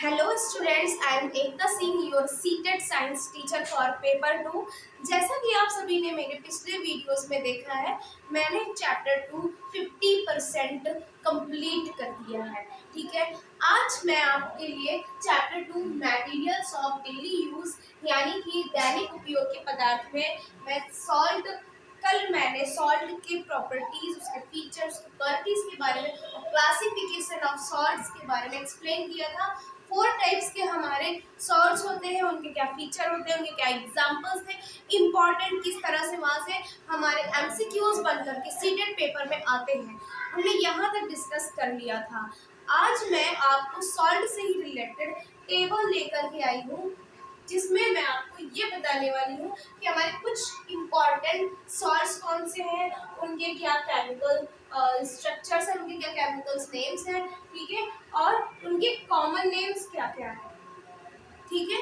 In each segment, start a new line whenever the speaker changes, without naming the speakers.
Hello students, I am Ekta Singh, your seated science teacher for paper 2। जैसा कि आप सभी ने मेरे पिछले वीडियोस में देखा है, मैंने चैप्टर 2 50% कंप्लीट कर दिया है। ठीक है, आज मैं आपके लिए chapter 2 materials of daily use यानी कि दैनिक उपयोग के पदार्थ में मैं सॉल्ट कल मैंने सॉल्ट के प्रॉपर्टीज, उसके फीचर्स, क्वालिटीज के बारे में और क्लासिफिकेशन ऑफ सॉल्ट्स के बारे में एक्सप्लेन किया था। 4 टाइप्स के हमारे सॉल्ट्स होते हैं, उनके क्या फीचर होते हैं, उनके क्या एग्जांपल्स थे, इम्पॉर्टेंट किस तरह से वहाँ से हमारे एमसीक्यूज बनकर के सीटेड पेपर में आते हैं, हमने यहाँ तक डिस्कस कर लिया था। आज मैं आपको सॉल्ट से ही रिलेटेड टेबल लेकर के आई हूँ, जिसमें मैं आपको ये बताने वाली हूँ कि हमारे कुछ इम्पॉर्टेंट सॉल्ट्स कौन से हैं, उनके क्या केमिकल स्ट्रक्चर्स हैं, उनके क्या केमिकल्स नेम्स हैं, ठीक है, और उनके कॉमन नेम्स क्या क्या है। ठीक है,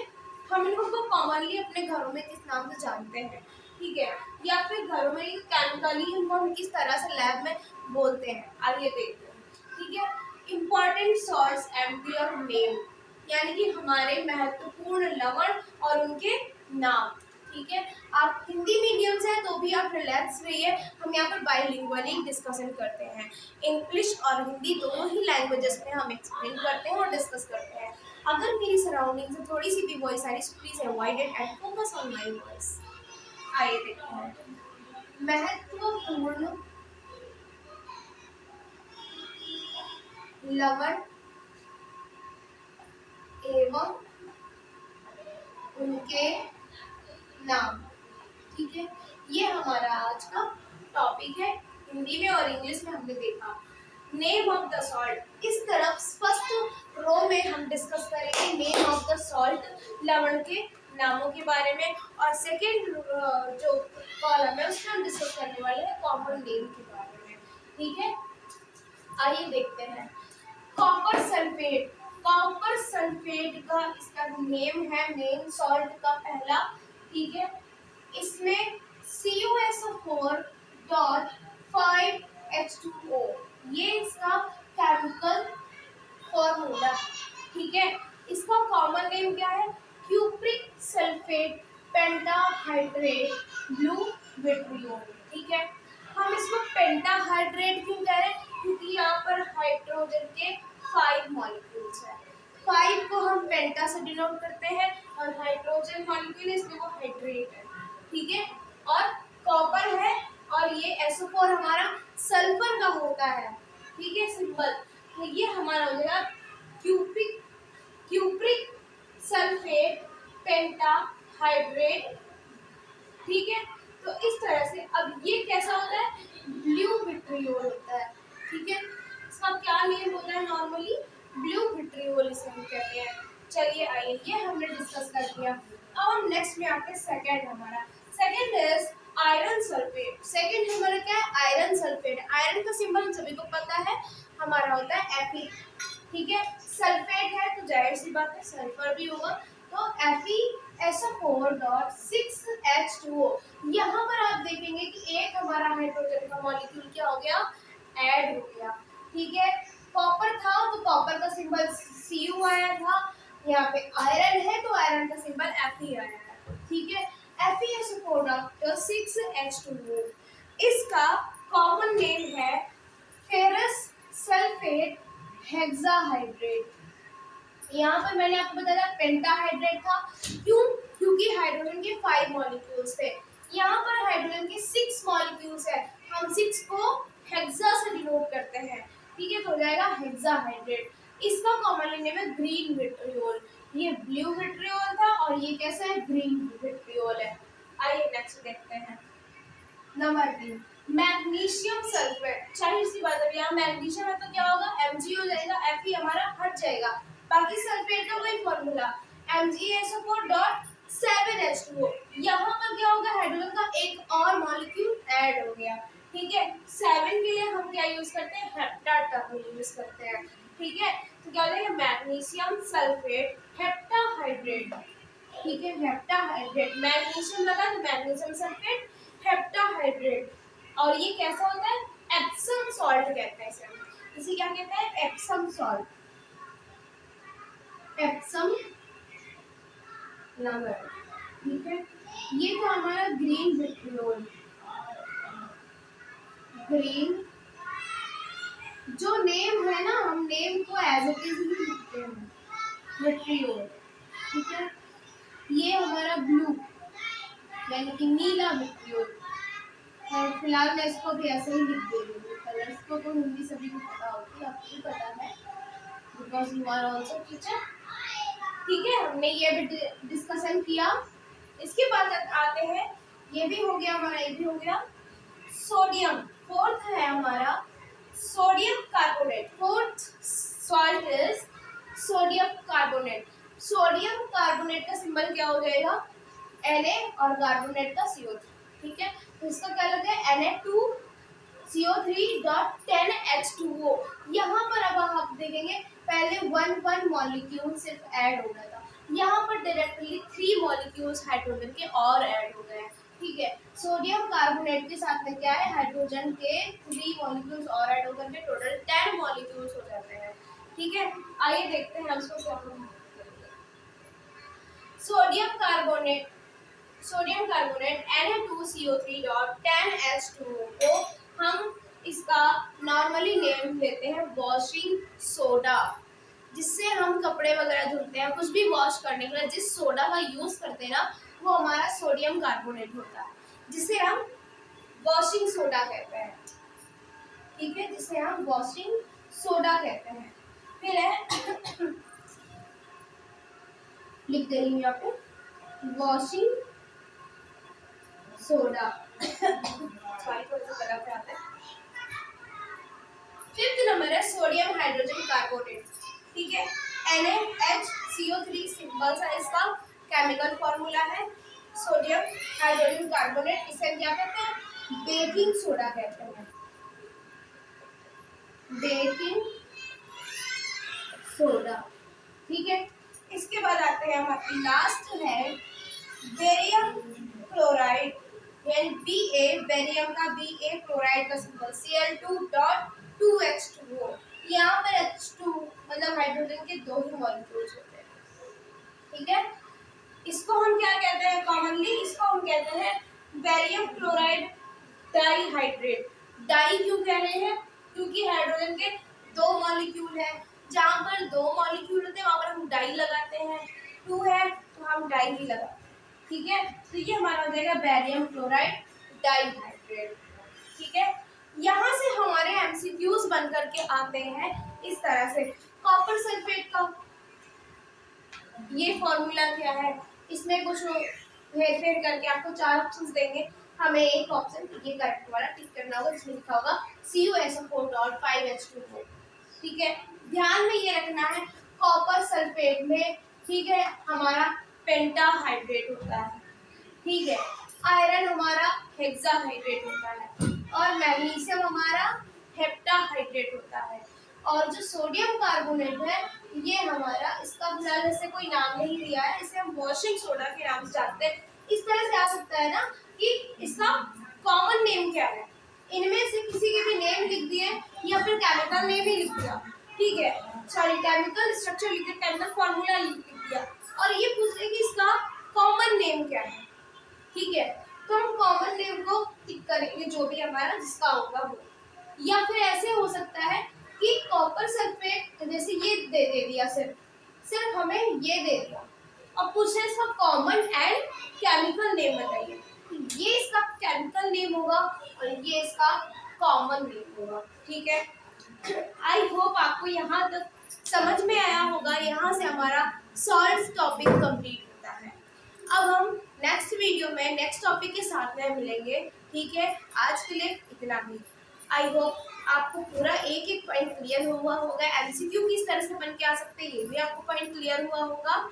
हम इनको कॉमनली अपने घरों में किस नाम से जानते हैं, ठीक है, या फिर घरों में केमिकली इनको हम किस तरह से लैब में बोलते हैं, आइए देखते हैं। ठीक है, important salts and their name यानी कि हमारे महत्वपूर्ण लवण और उनके नाम। ठीक है, आप हिंदी मीडियम से हैं तो भी आप रिलैक्स रहिए, हम यहाँ पर बाइलिंगुअली डिस्कशन करते हैं। इंग्लिश और हिंदी दोनों ही लैंग्वेजेस में हम एक्सप्लेन करते हैं और डिस्कस करते हैं। अगर मेरी सराउंडिंग से थोड़ी सी भी वॉइस आ रही है, please avoid it and focus on my voice. आइए देखते हैं महत्वपूर्ण लवण एवं उनके नाम। ठीक है, ये हमारा आज का टॉपिक है। हिंदी में और इंग्लिश में हमने देखा। नेम ऑफ द सॉल्ट, इस तरफ फर्स्ट रो में हम डिस्कस करेंगे नेम ऑफ द सॉल्ट, लवण के नामों के बारे में, और सेकेंड जो कॉलम है उसमें हम डिस्कस करने वाले हैं कॉमन नेम के बारे में। ठीक है, आइए देखते हैं। कॉपर सल्फेट, कॉपर सल्फेट का इसका नेम है मेन सॉल्ट का पहला। ठीक है, इसमें CuSO4.5H2O ये इसका केमिकल फॉर्मूला। ठीक है, इसका कॉमन नेम क्या है? Cupric sulphate pentahydrate blue vitriol. ठीक है, हम इसको पेंटाहाइड्रेट क्यों कह रहे हैं? क्योंकि यहाँ पर हाइड्रोजन के 5 मॉलिक्यूल्स हैं। 5 को हम पेंटा से डिनोट करते हैं और हाइड्रोजन मॉलिक्यूल इसलिए वो हाइड्रेट है। ठीक है, और कॉपर है और ये SO4 हमारा सल्फर का होता है। ठीक है, सिंपल, तो ये हमारा हो जाएगा क्यूप्रिक सल्फेट पेंटाहाइड्रेट। ठीक है, तो इस तरह से अब ये कैसा होता है? ब्लू विट्रियोल होता है। ठीक है, इसका क्या नेम होता है? नॉर्मली ब्लू विट्रियोल इसे हम कहते हैं। चलिए आइए, ये हमने डिस्कस कर दिया। अब हम नेक्स्ट में आते हैं सेकंड। हमारा second is iron sulphate. Second हमारा क्या है? Iron sulphate. आयरन का सिंबल हम सभी को पता है, हमारा होता है Fe। ठीक है, सल्फेट है तो जाहिर सी बात है सल्फर भी होगा, तो FeSO4.6H2O। यहाँ पर आप देखेंगे कि एक हमारा हाइड्रोजन का मॉलिक्यूल क्या हो गया? ऐड हो गया। ठीक है, कॉपर था तो कॉपर का सिंबल Cu आया था, यहाँ पे आयरन है तो आयरन का सिंबल Fe आया है। ठीक है, FeSO4.6H2O। इसका कॉमन नेम है फेरस सल्फेट हेक्साहाइड्रेट। यहाँ पर मैंने आपको बताया पेंटाहाइड्रेट था, क्यों? क्योंकि हाइड्रोजन के 5 मॉलिक्यूल्स थे, यहाँ पर हाइड्रोजन के 6 मॉलिक्यूल्स है, हम 6 को हेक्सा से डिनोट करते हैं। ठीक है, तो हो जाएगा हेक्साहाइड्रेट। इसका कॉमन नेम है ग्रीन विट्रियोल। ये ब्लू विट्रियोल था और ये कैसा है? ग्रीन विट्रियोल है। आइए नेक्स्ट देखते हैं। Number 3 magnesium sulphate. जाहिर सी बात है, यहाँ मैग्नीशियम है तो क्या होगा? Mg हो जाएगा, Fe हमारा हट जाएगा, बाकी सल्फेट का वही फॉर्मूला MgSO4.7H2O। यहाँ पर क्या होगा? हाइड्रोजन का एक और मॉलिक्यूल ऐड हो गया। ठीक है, 7 के लिए हम क्या यूज करते हैं? हेप्टा टर्म यूज करते हैं। ठीक है, तो क्या हो जाएगा? Magnesium sulphate heptahydrate. ठीक है, हेप्टाहाइड्रेट, मैग्नीशियम लगा तो मैग्नीशियम सल्फेट हेप्टाहाइड्रेट। और ये कैसा होता है? एप्सम सॉल्ट कहते हैं इसे। इसे क्या कहते हैं? Epsom salt. एप्सम नंबर, ठीक है। ये था हमारा ग्रीन विट्रियोल। ग्रीन जो नेम है ना, हम नेम को एज इट इज ही लिखते हैं, विट्रियोल, ठीक है। ये हमारा ब्लू यानी कि नीला विट्रियोल, और फिलहाल मैं इसको भी ऐसे ही लिख दे रही हूँ। कलर्स को तो हिंदी सभी को पता होती है, आपको भी पता है because you are also teacher, ठीक है। हमने ये भी डिस्कशन किया। इसके बाद आते हैं, ये भी हो गया हमारा, ये भी हो गया। सोडियम, फोर्थ है हमारा sodium carbonate. Fourth salt is sodium carbonate. Sodium carbonate का सिंबल क्या हो जाएगा? Na और कार्बोनेट का CO3, ठीक है। तो इसका क्या लगा है? Na2CO3.10H2O। यहाँ पर अब आप देखेंगे पहले 1 मॉलिक्यूल सिर्फ ऐड हो गया था, यहाँ पर डायरेक्टली 3 मॉलिक्यूल्स हाइड्रोजन के और ऐड हो गए हैं, ठीक है। सोडियम कार्बोनेट के साथ में क्या है? हाइड्रोजन के 3 मॉलिक्यूल्स और ऐड होकर के टोटल 10 मॉलिक्यूल्स हो जाते हैं, ठीक है। आइए देखते हैं उसको क्या करना है। सोडियम कार्बोनेट Na2CO3.10H2O को हम इसका नॉर्मली नेम लेते हैं वॉशिंग सोडा। जिससे हम कपड़े वगैरह धुलते हैं, कुछ भी वॉश करने के लिए जिस सोडा का यूज करते हैं ना, वो हमारा सोडियम कार्बोनेट होता है, जिसे हम वॉशिंग सोडा कहते हैं, ठीक है। जिसे हम वॉशिंग सोडा कहते हैं। फिर है लिख दे रही हूँ यहाँ पे वॉशिंग सोडा। सॉरी थोड़ा सा गला पे आता है। फिफ्थ नंबर है सोडियम हाइड्रोजन कार्बोनेट, ठीक है। NaHCO3 सिंपल सा इसका केमिकल फॉर्मूला है। सोडियम हाइड्रोजन कार्बोनेट, इसे क्या कहते हैं? बेकिंग सोडा कहते हैं, बेकिंग सोडा, ठीक है। इसके बाद आते हैं हमारी लास्ट है बेरियम क्लोराइड, यानी Ba, बेरियम का Ba, क्लोराइड का सिंबल Cl2.2H2O। यहाँ पर H2 मतलब हाइड्रोजन के 2 ही मॉलिक्यूल्स होते हैं, ठीक है। इसको हम क्या कहते हैं कॉमनली? इसको हम कहते हैं बेरियम क्लोराइड डाइहाइड्रेट। डाई क्यों कह रहे हैं? क्योंकि हाइड्रोजन के 2 मॉलिक्यूल हैं, जहाँ पर 2 मॉलिक्यूल होते हैं वहाँ पर हम डाई लगाते हैं, 2 है तो हम डाई ही लगाते हैं, ठीक है। तो ये हमारा हो जाएगा बेरियम क्लोराइड डाइहाइड्रेट, ठीक है। यहाँ से हमारे MCQs बन करके आते हैं इस तरह से। कॉपर सल्फेट का ये फॉर्मूला क्या है? इसमें कुछ हेरफेर करके आपको 4 ऑप्शंस देंगे, हमें एक ऑप्शन ये करेक्ट वाला टिक करना होगा, जिसमें लिखा होगा CuSO4.5H2O, ठीक है। ध्यान में ये रखना है कॉपर सल्फेट में, ठीक है, हमारा पेंटाहाइड्रेट होता है, ठीक है। आयरन हमारा हेक्साहाइड्रेट होता है और मैग्नीशियम हमारा हेप्टाहाइड्रेट होता है। और जो सोडियम कार्बोनेट है ये हमारा, इसका फिलहाल जैसे कोई नाम नहीं दिया है, इसे हम वॉशिंग सोडा के नाम से जानते हैं। इस तरह से आ सकता है ना कि इसका कॉमन नेम क्या है, इनमें से किसी के भी नेम लिख दिए या फिर केमिकल नेम ही लिख दिया, ठीक है। सॉरी केमिकल स्ट्रक्चर लिख दिया, केमिकल फॉर्मूला लिख दिया और ये पूछ रहे कि इसका कॉमन नेम क्या है, ठीक है। तो हम कॉमन नेम को टिक करेंगे जो भी हमारा जिसका होगा वो। या फिर ऐसे हो सकता है कि कॉपर सल्फेट जैसे ये दे दिया, सिर्फ हमें ये दे दिया और पूछे इसका कॉमन एंड केमिकल नेम बताइए, ये इसका केमिकल नेम होगा और ये इसका कॉमन नेम होगा, ठीक है। आई होप आपको यहाँ तक समझ में आया होगा। यहाँ से हमारा सॉल्ट टॉपिक कंप्लीट होता है। अब हम नेक्स्ट वीडियो में नेक्स्ट टॉपिक के साथ में मिलेंगे, ठीक है। आज के लिए इतना ही। आई होप आपको पूरा एक एक पॉइंट क्लियर हुआ होगा। MCQ किस तरह से बन के आ सकते हैं ये भी आपको पॉइंट क्लियर हुआ होगा।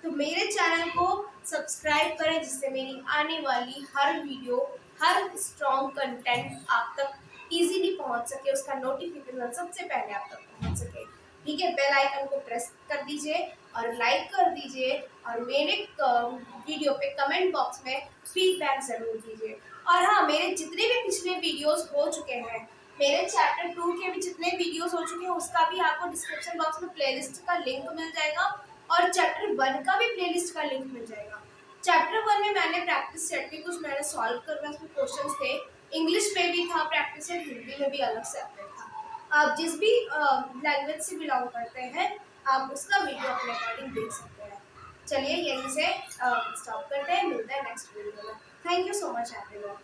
तो मेरे चैनल को सब्सक्राइब करें जिससे मेरी आने वाली हर वीडियो, हर स्ट्रॉन्ग कंटेंट आप तक इजीली पहुंच सके, उसका नोटिफिकेशन सबसे पहले आप तक पहुंच सके, ठीक है। बेल आइकन को प्रेस कर दीजिए और लाइक कर दीजिए और मेरे वीडियो पे कमेंट बॉक्स में फीडबैक ज़रूर दीजिए। और हाँ, मेरे जितने भी पिछले वीडियोस हो चुके हैं, मेरे चैप्टर 2 के भी जितने वीडियोस हो चुके हैं, उसका भी आपको डिस्क्रिप्शन बॉक्स में प्लेलिस्ट का लिंक मिल जाएगा और चैप्टर 1 का भी प्लेलिस्ट का लिंक मिल जाएगा। चैप्टर 1 में मैंने प्रैक्टिस सेट भी कुछ मैंने सॉल्व करना, उसमें क्वेश्चंस थे, इंग्लिश में भी था प्रैक्टिस सेट, हिंदी में भी अलग सेपरेट था। आप जिस भी लैंग्वेज से बिलोंग करते हैं आप उसका वीडियो अपने अकॉर्डिंग देख सकते हैं। चलिए यहीं से स्टॉप करते हैं, मिलते हैं नेक्स्ट वीडियो में। Thank you so much everyone.